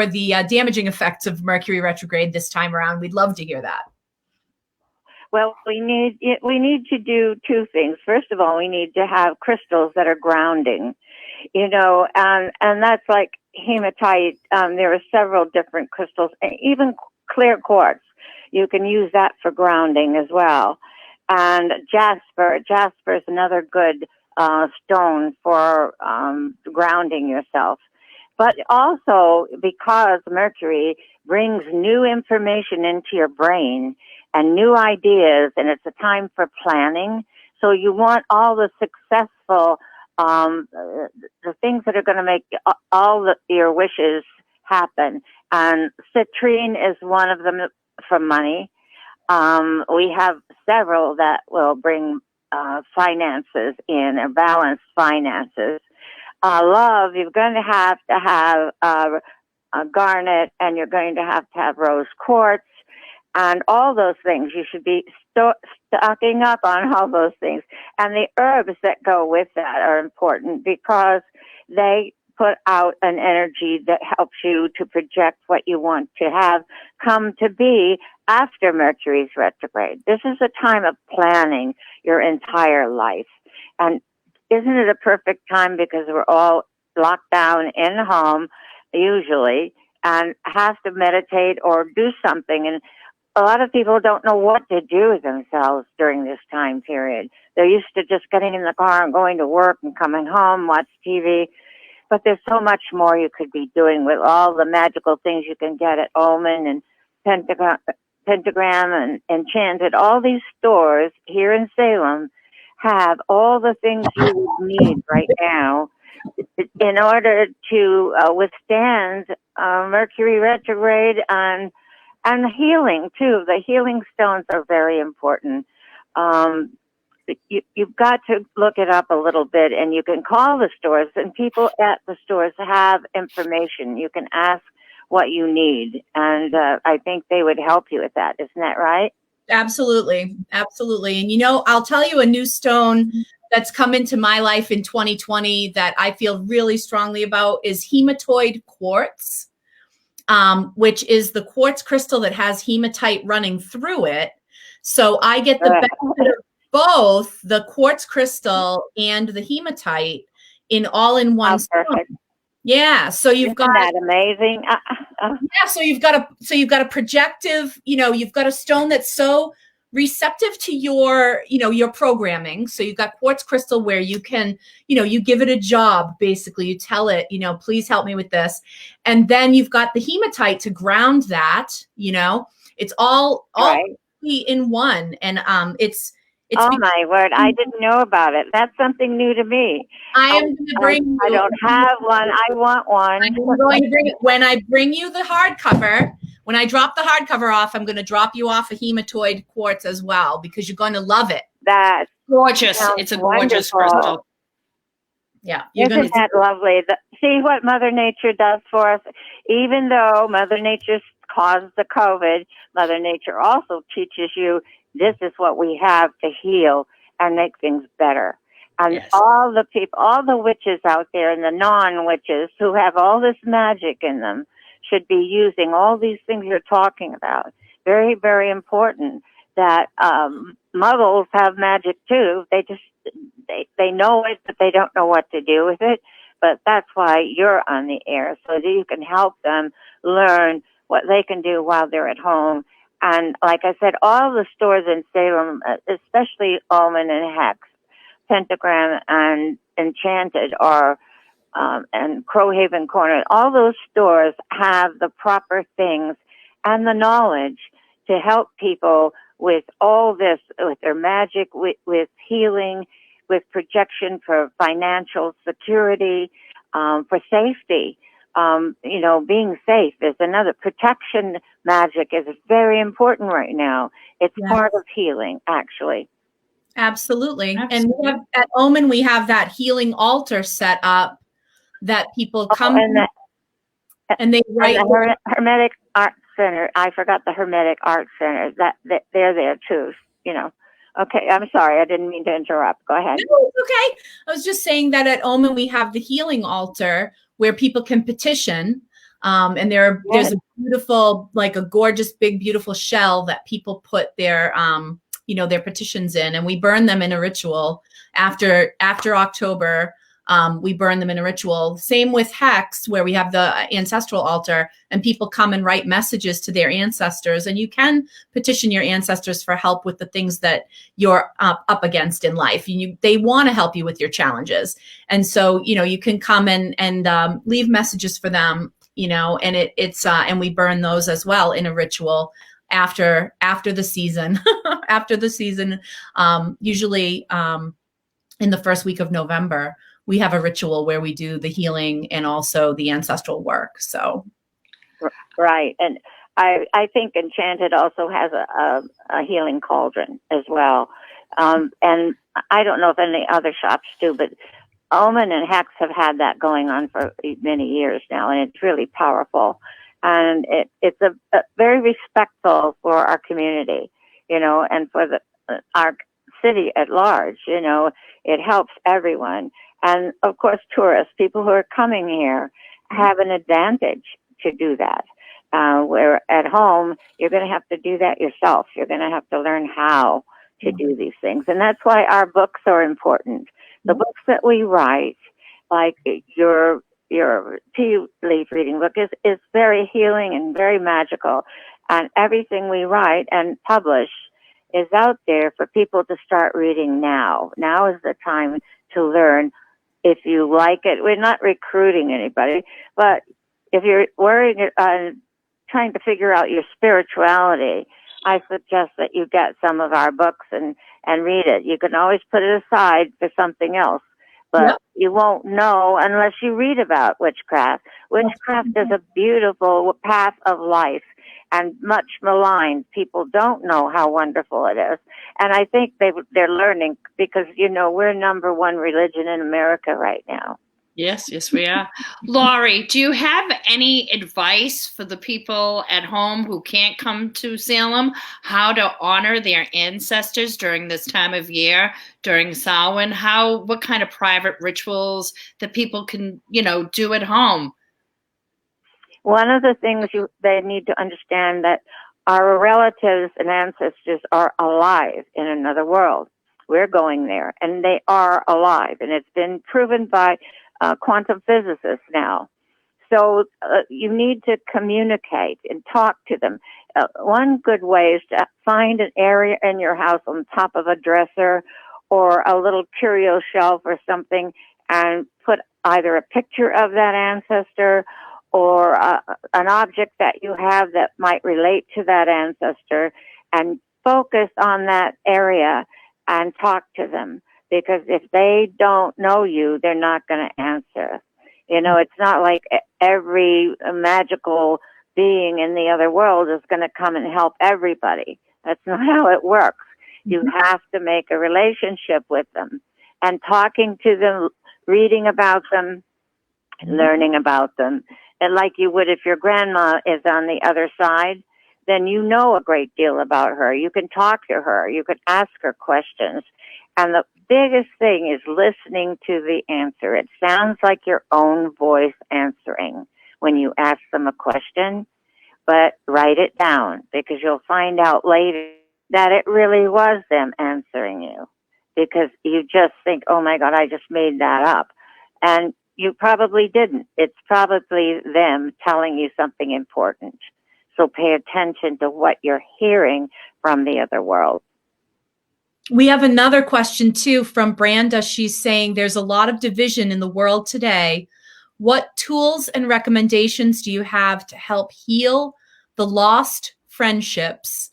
the damaging effects of Mercury retrograde this time around, we'd love to hear that. Well, we need to do two things. First of all, we need to have crystals that are grounding, and that's like hematite. There are several different crystals, and even clear quartz. You can use that for grounding as well. And jasper is another good stone for grounding yourself. But also because Mercury brings new information into your brain and new ideas, and it's a time for planning. So you want all the successful, the things that are going to make your wishes happen. And citrine is one of them for money. We have several that will bring finances in, or balanced finances. Love, you're going to have a garnet, and you're going to have rose quartz, and all those things. You should be stocking up on all those things. And the herbs that go with that are important because they put out an energy that helps you to project what you want to have come to be after Mercury's retrograde. This is a time of planning your entire life. And isn't it a perfect time because we're all locked down in home, usually, and have to meditate or do something. And a lot of people don't know what to do with themselves during this time period. They're used to just getting in the car and going to work and coming home, watch TV. But there's so much more you could be doing with all the magical things you can get at Omen and Pentagram and Enchanted. All these stores here in Salem have all the things you would need right now in order to withstand Mercury retrograde and healing too. The healing stones are very important. You've got to look it up a little bit, and you can call the stores, and people at the stores have information. You can ask what you need, and I think they would help you with that. Isn't that right? Absolutely. Absolutely. And, I'll tell you a new stone that's come into my life in 2020 that I feel really strongly about is hematoid quartz, which is the quartz crystal that has hematite running through it. So I get the benefit of both the quartz crystal and the hematite in one stone. Perfect. Yeah, so you've got that amazing. Yeah, so you've got a projective, you've got a stone that's so receptive to your programming. So you've got quartz crystal where you can, you give it a job, basically. You tell it, please help me with this. And then you've got the hematite to ground that, it's all right in one. And it's my word, I didn't know about it. That's something new to me. I am going to bring I don't have one. I want one. I'm going to bring it when I bring you the hardcover. When I drop the hardcover off, I'm going to drop you off a hematoid quartz as well because you're going to love it. That's gorgeous. It's a gorgeous wonderful. crystal. Yeah. Isn't that lovely? See what Mother Nature does for us? Even though Mother Nature caused the COVID, Mother Nature also teaches you this is what we have to heal and make things better. And yes. all the people, all the witches out there and the non-witches who have all this magic in them should be using all these things you're talking about. Very, very important that muggles have magic too. They know it, but they don't know what to do with it. But that's why you're on the air, so that you can help them learn what they can do while they're at home And like I said, all the stores in Salem, especially Omen and Hex, Pentagram and Enchanted, are and Crowhaven Corner, all those stores have the proper things and the knowledge to help people with all this, with their magic, with healing, with projection for financial security, for safety. You know, being safe is another. Protection magic is very important right now. It's part of healing, actually. Absolutely. And we have, at Omen, we have that healing altar set up that people come and they write. And the Hermetic Art Center. I forgot the Hermetic Art Center. That they're there too. You know. Okay, I'm sorry. I didn't mean to interrupt. Go ahead. No, it's okay. I was just saying that at Omen we have the healing altar where people can petition. And there's a beautiful, like a gorgeous, big, beautiful shell that people put their their petitions in, and we burn them in a ritual after October. We burn them in a ritual. Same with Hex, where we have the ancestral altar, and people come and write messages to their ancestors, and you can petition your ancestors for help with the things that you're up against in life. They want to help you with your challenges, and so you can come and leave messages for them. And it's and we burn those as well in a ritual after the season. After the season, usually in the first week of November, we have a ritual where we do the healing and also the ancestral work. So, right, and I think Enchanted also has a healing cauldron as well, and I don't know if any other shops do, but Omen and Hex have had that going on for many years now, and it's really powerful, and it's a very respectful for our community, and for our city at large. It helps everyone. And of course, tourists, people who are coming here, have an advantage to do that. Where at home, you're going to have to do that yourself. You're going to have to learn how to do these things. And that's why our books are important. The books that we write, like your tea leaf reading book, is very healing and very magical. And everything we write and publish is out there for people to start reading now. Now is the time to learn. If you like it, we're not recruiting anybody, but if you're worried, trying to figure out your spirituality, I suggest that you get some of our books and read it. You can always put it aside for something else, but you won't know unless you read about witchcraft. Witchcraft is a beautiful path of life and much maligned. People don't know how wonderful it is. And I think they're learning because, we're number one religion in America right now. Yes, we are. Laurie, do you have any advice for the people at home who can't come to Salem, how to honor their ancestors during this time of year, during Samhain? What kind of private rituals that people can, do at home? One of the things they need to understand that our relatives and ancestors are alive in another world. We're going there, and they are alive, and it's been proven by quantum physicists now. So you need to communicate and talk to them. One good way is to find an area in your house on top of a dresser or a little curio shelf or something, and put either a picture of that ancestor or an object that you have that might relate to that ancestor, and focus on that area and talk to them. Because if they don't know you, they're not going to answer. It's not like every magical being in the other world is going to come and help everybody. That's not how it works. You have to make a relationship with them, and talking to them, reading about them, learning about them. And like you would if your grandma is on the other side, then you know a great deal about her. You can talk to her. You can ask her questions. And the biggest thing is listening to the answer. It sounds like your own voice answering when you ask them a question, but write it down, because you'll find out later that it really was them answering you, because you just think, oh my God, I just made that up. And you probably didn't. It's probably them telling you something important. So pay attention to what you're hearing from the other world. We have another question too from Branda. She's saying there's a lot of division in the world today. What tools and recommendations do you have to help heal the lost friendships?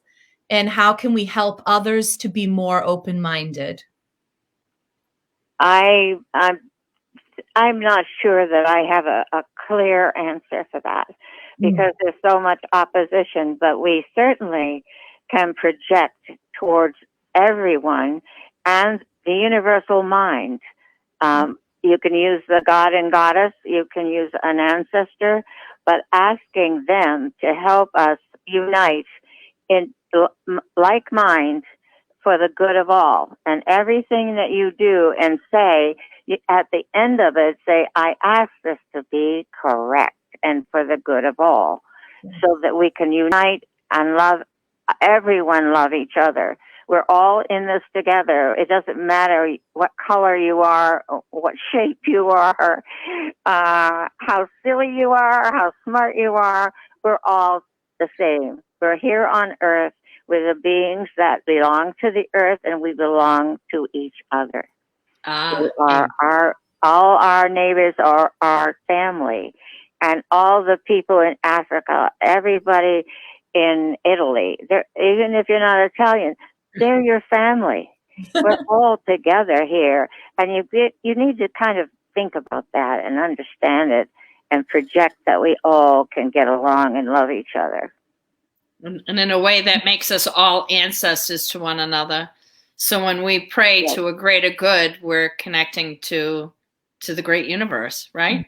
And how can we help others to be more open-minded? I'm not sure that I have a clear answer for that, because there's so much opposition, but we certainly can project towards everyone and the universal mind. You can use the god and goddess, you can use an ancestor, but asking them to help us unite in like mind for the good of all. And everything that you do and say, at the end of it, say, I ask this to be correct and for the good of all, so that we can unite and love everyone, love each other. We're all in this together. It doesn't matter what color you are, what shape you are, how silly you are, how smart you are. We're all the same. We're here on earth. We're the beings that belong to the earth, and we belong to each other. All our neighbors are our family, and all the people in Africa, everybody in Italy, even if you're not Italian, they're your family. We're all together here, and you need to kind of think about that and understand it and project that we all can get along and love each other. And in a way that makes us all ancestors to one another. So when we pray to a greater good, we're connecting to the great universe, right?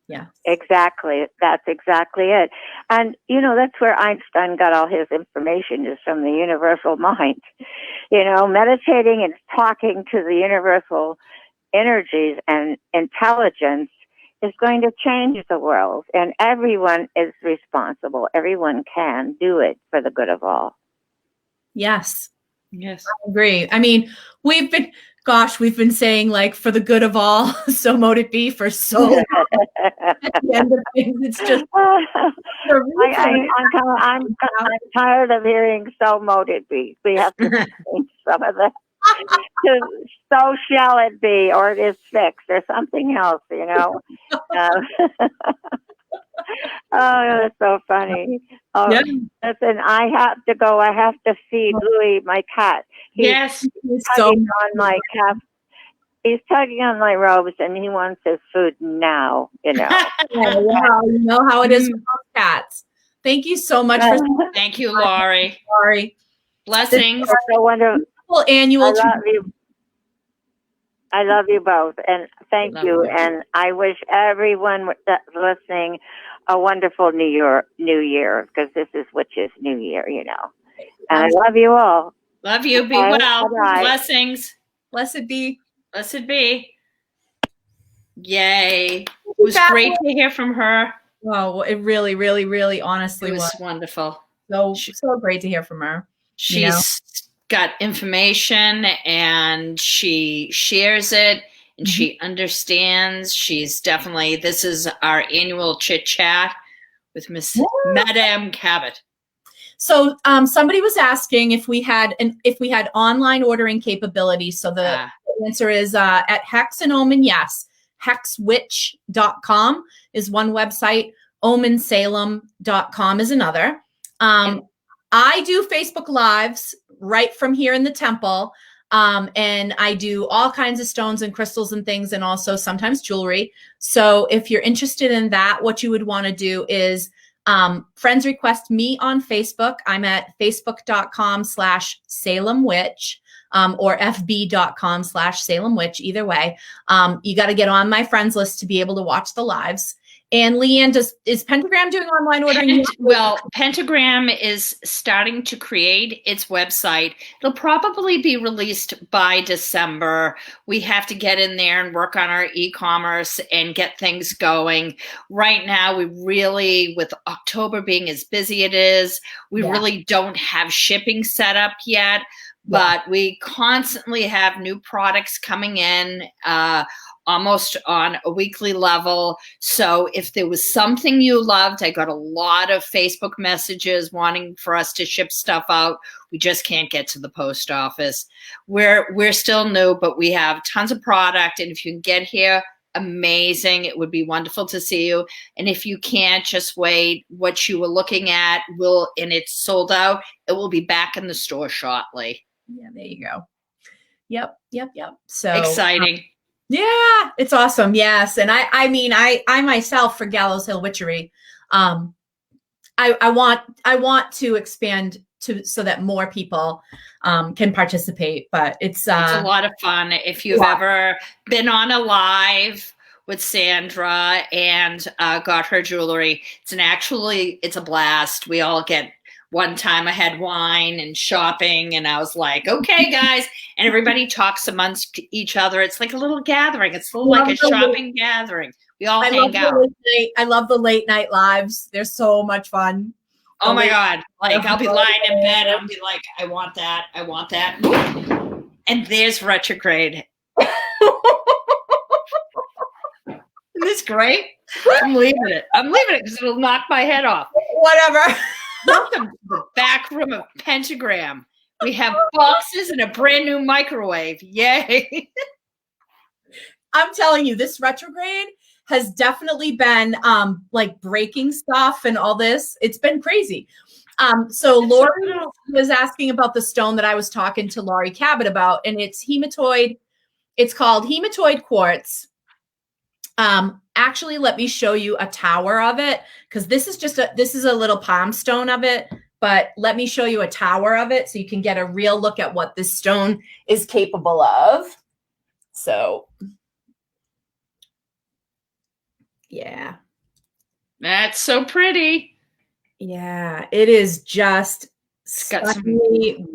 Yeah. Exactly. That's exactly it. And, that's where Einstein got all his information, is from the universal mind. Meditating and talking to the universal energies and intelligence is going to change the world. And everyone is responsible. Everyone can do it for the good of all. Yes. Yes. I agree. I mean, we've been saying, like, for the good of all, so mote it be, for so long. At the end of things, it's just I'm tired of hearing so mote it be. We have to change some of that. So shall it be, or it is fixed, or something else, Oh, that's so funny. Oh, yeah. Listen, I have to go. I have to feed Louis, my cat. Yes. He's tugging on my cap. He's tugging on my robes, and he wants his food now. Yeah, you know how it is with those cats. Thank you so much for. Thank you, Laurie. Laurie. Blessings. So wonderful. Annual. I love you. I love you both, and thank you. And I wish everyone that's listening a wonderful New Year, because this is Witch's New Year, And I love you all. Love you. Be well. Bye-bye. Blessings. Blessed be. Blessed be. Yay. It was great to hear from her. Oh, it really, really, really, honestly was wonderful. So great to hear from her. She's got information, and she shares it, and she understands. She's definitely, this is our annual chit chat with Miss Madame Cabot. So somebody was asking if we had online ordering capability. So the answer is at Hex and Omen, yes. Hexwitch.com is one website. omensalem.com is another. I do Facebook Lives right from here in the temple. And I do all kinds of stones and crystals and things, and also sometimes jewelry. So if you're interested in that, what you would want to do is friends request me on Facebook. I'm at facebook.com/Salem Witch. Or fb.com/Salem Witch. Either way, you got to get on my friends list to be able to watch the lives. And Leanne, is Pentagram doing online ordering? Well, Pentagram is starting to create its website. It'll probably be released by December. We have to get in there and work on our e-commerce and get things going. Right now, we really, with October being as busy it is, we really don't have shipping set up yet. But we constantly have new products coming in. almost on a weekly level. So if there was something you loved, I got a lot of Facebook messages wanting for us to ship stuff out. We just can't get to the post office. We're still new, but we have tons of product. And if you can get here, amazing. It would be wonderful to see you. And if you can't, just wait. What you were looking at and it's sold out, it will be back in the store shortly. Yeah, there you go. Yep. So exciting. Yeah, it's awesome. Yes. And I mean, I myself, for Gallows Hill Witchery, I want to expand so that more people can participate, but it's a lot of fun. If you've ever been on a live with Sandra and got her jewelry, it's a blast. We all get, one time I had wine and shopping, and I was like, okay, guys. And everybody talks amongst each other. It's like a little gathering. It's like a shopping gathering. We all hang out. I love the late night lives. They're so much fun. Oh my God. Like, I'll be lying in bed and I'll be like, I want that. I want that. And there's retrograde. Isn't this great? I'm leaving it because it'll knock my head off. Whatever. Welcome to the back room of Pentagram. We have boxes and a brand new microwave. Yay. I'm telling you, this retrograde has definitely been like breaking stuff and all this. It's been crazy. So Laurie was asking about the stone that I was talking to Laurie Cabot about, and it's hematoid. It's called hematoid quartz. Actually, let me show you a tower of it, because this is a little palm stone of it, but let me show you a tower of it so you can get a real look at what this stone is capable of. So, yeah. That's so pretty. Yeah, it is just got some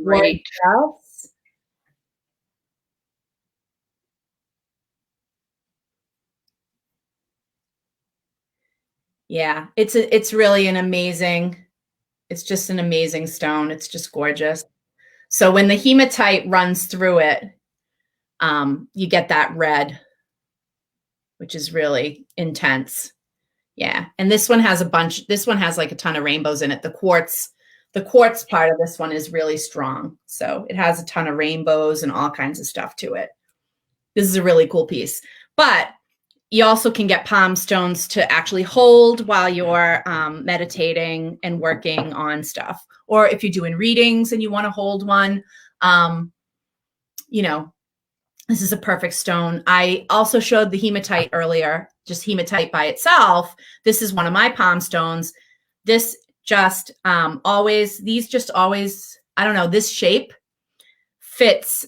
great stuff. Yeah, it's really it's just an amazing stone. It's just gorgeous. So when the hematite runs through it, you get that red, which is really intense. Yeah. And this one has like a ton of rainbows in it. The quartz part of this one is really strong. So it has a ton of rainbows and all kinds of stuff to it. This is a really cool piece. But you also can get palm stones to actually hold while you're meditating and working on stuff. Or if you're doing readings and you want to hold one, this is a perfect stone. I also showed the hematite earlier, just hematite by itself. This is one of my palm stones. This just always, I don't know, this shape fits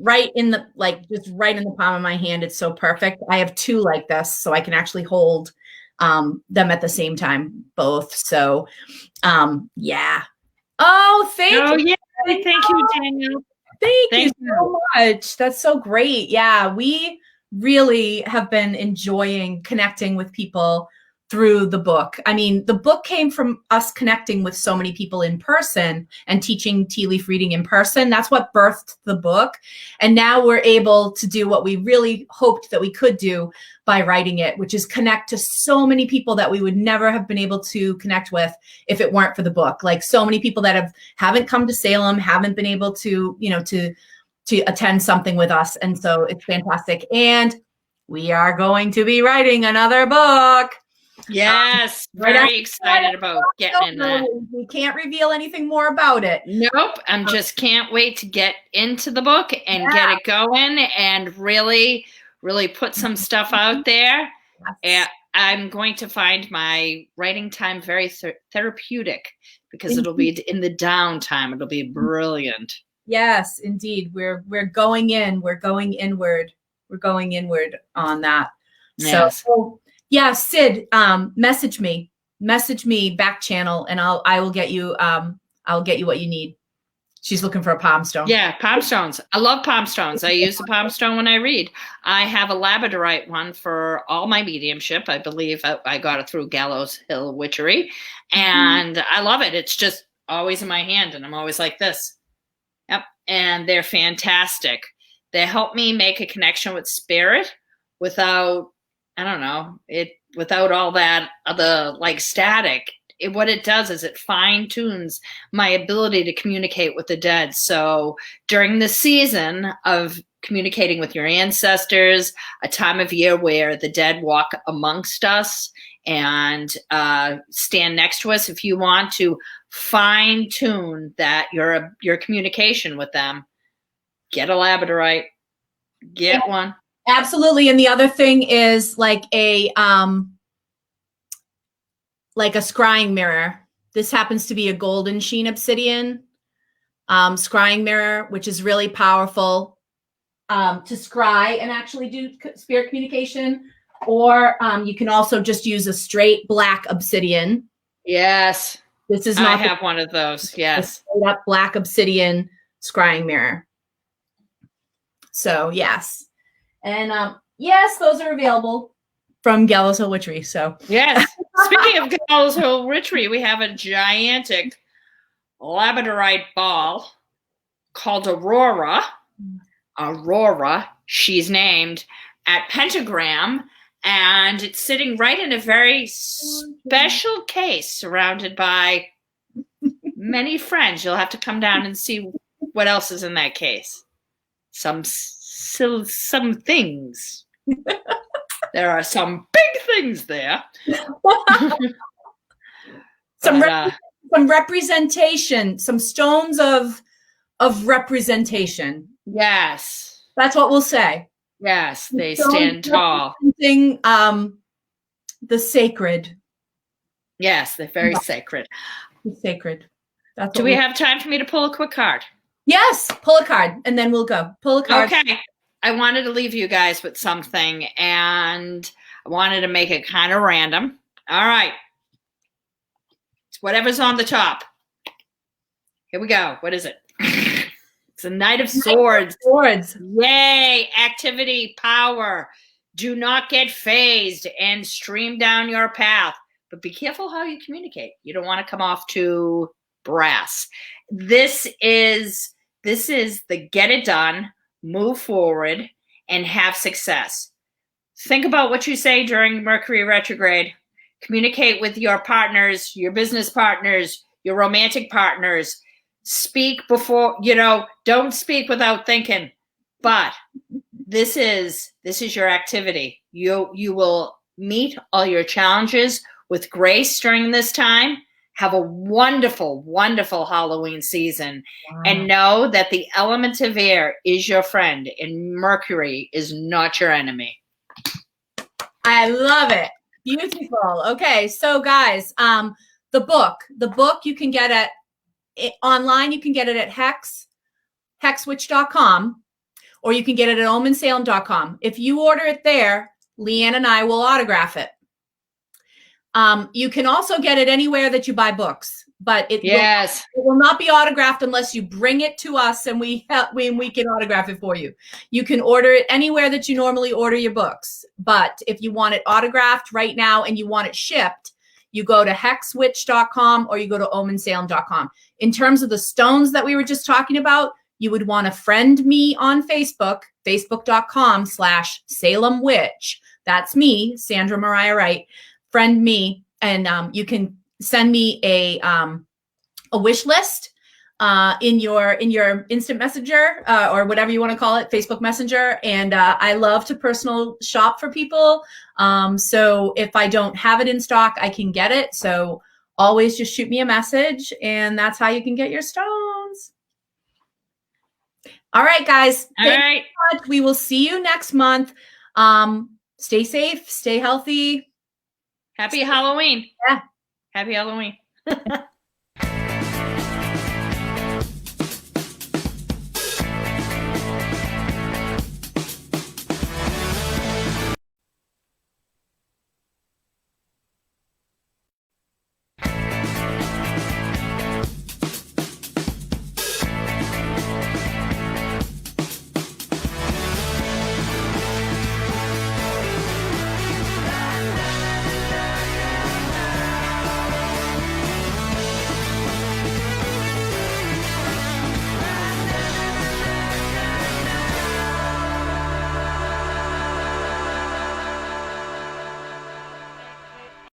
right in the palm of my hand. It's so perfect. I have two like this, so I can actually hold them at the same time, both. So, yeah. Oh, thank you. Yeah. Thank you, Daniel. Thank you so much. That's so great. Yeah, we really have been enjoying connecting with people through the book. I mean, the book came from us connecting with so many people in person and teaching tea leaf reading in person. That's what birthed the book. And now we're able to do what we really hoped that we could do by writing it, which is connect to so many people that we would never have been able to connect with if it weren't for the book. Like so many people that haven't come to Salem, haven't been able to, to attend something with us. And so it's fantastic. And we are going to be writing another book. Yes, very excited about getting in that. We can't reveal anything more about it. Nope, I'm just can't wait to get into the book and get it going and really, really put some stuff out there. And I'm going to find my writing time very therapeutic because it'll be in the downtime. It'll be brilliant. Yes, indeed. We're going in. We're going inward. We're going inward on that. Yes. So yeah, Sid, message me back channel, and I will get you what you need. She's looking for a palm stone. Yeah, palm stones. I love palm stones. I use a palm stone when I read. I have a labradorite one for all my mediumship. I believe I got it through Gallows Hill Witchery, and I love it. It's just always in my hand, and I'm always like this. Yep, and they're fantastic. They help me make a connection with spirit without, I don't know, without all that other like static. What it does is it fine tunes my ability to communicate with the dead. So during the season of communicating with your ancestors, a time of year where the dead walk amongst us and stand next to us, if you want to fine tune that your communication with them, get a labradorite, get one. Absolutely. And the other thing is like a scrying mirror. This happens to be a golden sheen obsidian scrying mirror, which is really powerful to scry and actually do spirit communication. Or you can also just use a straight black obsidian. Yes. This is not. I have one of those. Yes. Straight up black obsidian scrying mirror. So yes. And yes, those are available from Gallows Hill Witchery. So yes. Speaking of Gallows Hill Witchery, we have a gigantic labradorite ball called Aurora. Aurora, she's named, at Pentagram, and it's sitting right in a very special case surrounded by many friends. You'll have to come down and see what else is in that case. Some things. There are some big things there. Some representation, some stones of representation. Yes. That's what we'll say. Yes, they stand tall. The sacred. Yes, they're very sacred. Sacred. That's Do we have time for me to pull a quick card? Yes, pull a card and then we'll go. Pull a card. Okay. I wanted to leave you guys with something, and I wanted to make it kind of random. All right. It's whatever's on the top. Here we go. What is it? It's a Knight of Swords. Swords. Yay. Activity, power. Do not get phased and stream down your path. But be careful how you communicate. You don't want to come off too brass. This is the get it done, move forward, and have success. Think about what you say during Mercury retrograde. Communicate with your partners, your business partners, your romantic partners. Speak before, don't speak without thinking. But this is your activity. You will meet all your challenges with grace during this time. Have a wonderful, wonderful Halloween season. Wow. And know that the element of air is your friend and Mercury is not your enemy. I love it. Beautiful. Okay. So guys, the book you can get at online. You can get it at hexwitch.com, or you can get it at omensalem.com. If you order it there, Leanne and I will autograph it. You can also get it anywhere that you buy books, but it will not be autographed unless you bring it to us and we can autograph it for you. You can order it anywhere that you normally order your books. But if you want it autographed right now and you want it shipped, you go to hexwitch.com or you go to omensalem.com. In terms of the stones that we were just talking about, you would want to friend me on Facebook, facebook.com/Salem Witch. That's me, Sandra Mariah Wright. Friend me, and you can send me a wish list in your instant messenger or whatever you want to call it, Facebook Messenger. And I love to personal shop for people. So if I don't have it in stock, I can get it. So always just shoot me a message, and that's how you can get your stones. All right, guys. Thank you so much. We will see you next month. Stay safe, stay healthy. Happy Halloween. Yeah. Happy Halloween.